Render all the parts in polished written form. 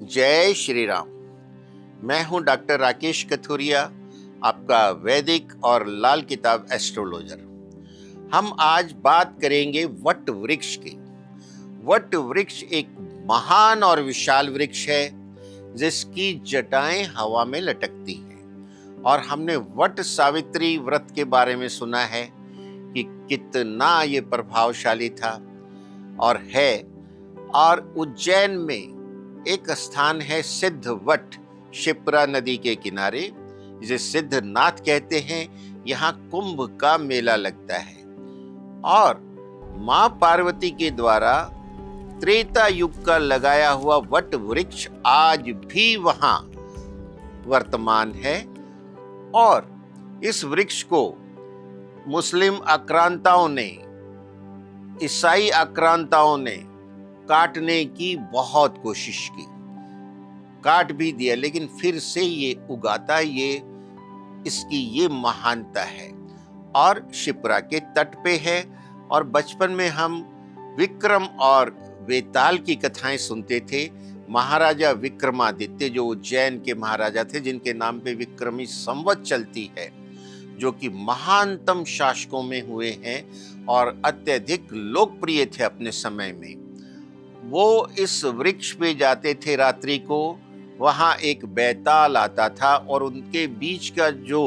जय श्री राम। मैं हूं डॉक्टर राकेश कथुरिया, आपका वैदिक और लाल किताब एस्ट्रोलॉजर। हम आज बात करेंगे वट वृक्ष की। वट वृक्ष एक महान और विशाल वृक्ष है जिसकी जटाएं हवा में लटकती हैं। और हमने वट सावित्री व्रत के बारे में सुना है कि कितना ये प्रभावशाली था और है। और उज्जैन में एक स्थान है सिद्ध वट, शिप्रा नदी के किनारे, जिसे सिद्धनाथ कहते हैं। यहाँ कुंभ का मेला लगता है और मां पार्वती के द्वारा त्रेता युग का लगाया हुआ वट वृक्ष आज भी वहां वर्तमान है। और इस वृक्ष को मुस्लिम आक्रांताओं ने, ईसाई आक्रांताओं ने काटने की बहुत कोशिश की, काट भी दिया, लेकिन फिर से ये उगाता, इसकी ये महानता है और शिप्रा के तट पे है। और बचपन में हम विक्रम और वेताल की कथाएं सुनते थे। महाराजा विक्रमादित्य जो उज्जैन के महाराजा थे, जिनके नाम पे विक्रमी संवत चलती है, जो कि महानतम शासकों में हुए हैं और अत्यधिक लोकप्रिय थे अपने समय में। वो इस वृक्ष पे जाते थे रात्रि को, वहां एक बैताल आता था और उनके बीच का जो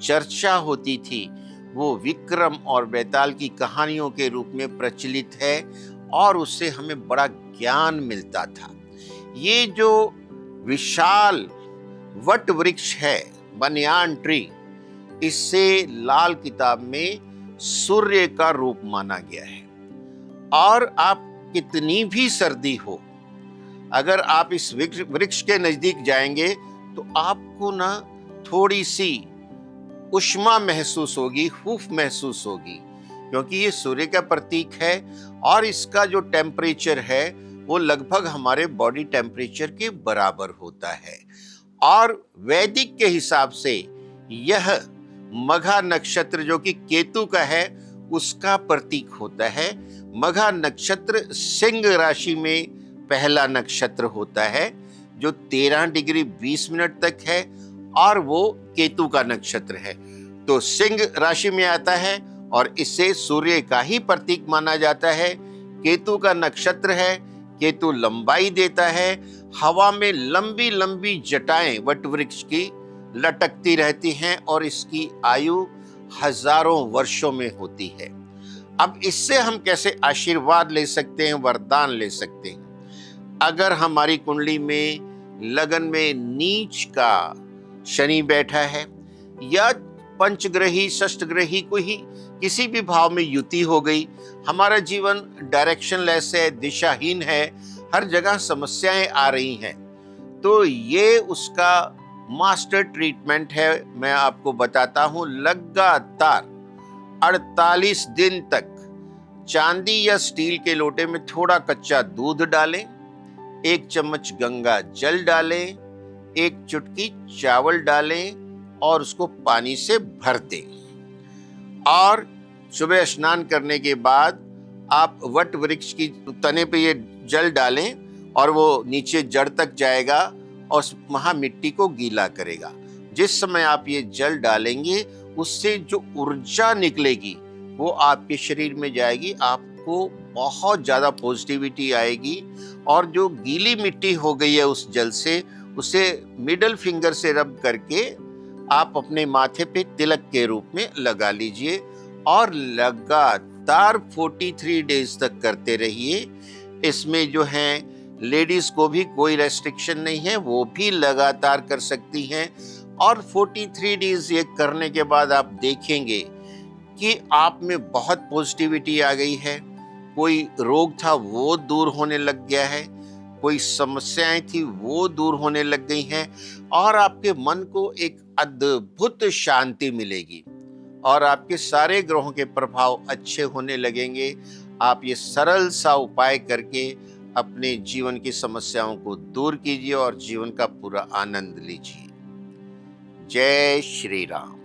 चर्चा होती थी वो विक्रम और बैताल की कहानियों के रूप में प्रचलित है और उससे हमें बड़ा ज्ञान मिलता था। ये जो विशाल वट वृक्ष है, बनियान ट्री, इससे लाल किताब में सूर्य का रूप माना गया है। और आप कितनी भी सर्दी हो, अगर आप इस वृक्ष के नजदीक जाएंगे तो आपको ना थोड़ी सी उष्मा महसूस होगी, हूफ महसूस होगी, क्योंकि ये सूर्य का प्रतीक है और इसका जो टेम्परेचर है वो लगभग हमारे बॉडी टेम्परेचर के बराबर होता है। और वैदिक के हिसाब से यह मघा नक्षत्र, जो कि केतु का है, उसका प्रतीक होता है। मघा नक्षत्र सिंह राशि में पहला नक्षत्र होता है जो 13 डिग्री 20 मिनट तक है और वो केतु का नक्षत्र है, तो सिंह राशि में आता है और इससे सूर्य का ही प्रतीक माना जाता है। केतु का नक्षत्र है, केतु लंबाई देता है। हवा में लंबी लंबी जटाएं वट वृक्ष की लटकती रहती हैं और इसकी आयु हजारों वर्षों में होती है। अब इससे हम कैसे आशीर्वाद ले सकते हैं, वरदान ले सकते हैं? अगर हमारी कुंडली में लगन में नीच का शनि बैठा है या पंचग्रही षष्ठग्रही को ही किसी भी भाव में युति हो गई, हमारा जीवन डायरेक्शनलेस है, दिशाहीन है, हर जगह समस्याएं आ रही हैं, तो ये उसका मास्टर ट्रीटमेंट है। मैं आपको बताता हूं, लगातार 48 दिन तक चांदी या स्टील के लोटे में थोड़ा कच्चा दूध डालें, 1 चम्मच गंगा जल डालें, 1 चुटकी चावल डालें और उसको पानी से भर दें। और सुबह स्नान करने के बाद आप वट वृक्ष की तने पे ये जल डालें और वो नीचे जड़ तक जाएगा और वहां मिट्टी को गीला करेगा। जिस समय आप ये जल डालेंगे, उससे जो ऊर्जा निकलेगी वो आपके शरीर में जाएगी, आपको बहुत ज्यादा पॉजिटिविटी आएगी। और जो गीली मिट्टी हो गई है उस जल से, उसे मिडल फिंगर से रब करके आप अपने माथे पे तिलक के रूप में लगा लीजिए और लगातार 43 डेज तक करते रहिए। इसमें जो है लेडीज को भी कोई रेस्ट्रिक्शन नहीं है, वो भी लगातार कर सकती हैं। और 43 डेज ये करने के बाद आप देखेंगे कि आप में बहुत पॉजिटिविटी आ गई है। कोई रोग था वो दूर होने लग गया है, कोई समस्याएं थी वो दूर होने लग गई हैं और आपके मन को एक अद्भुत शांति मिलेगी और आपके सारे ग्रहों के प्रभाव अच्छे होने लगेंगे। आप ये सरल सा उपाय करके अपने जीवन की समस्याओं को दूर कीजिए और जीवन का पूरा आनंद लीजिए। जय श्री राम।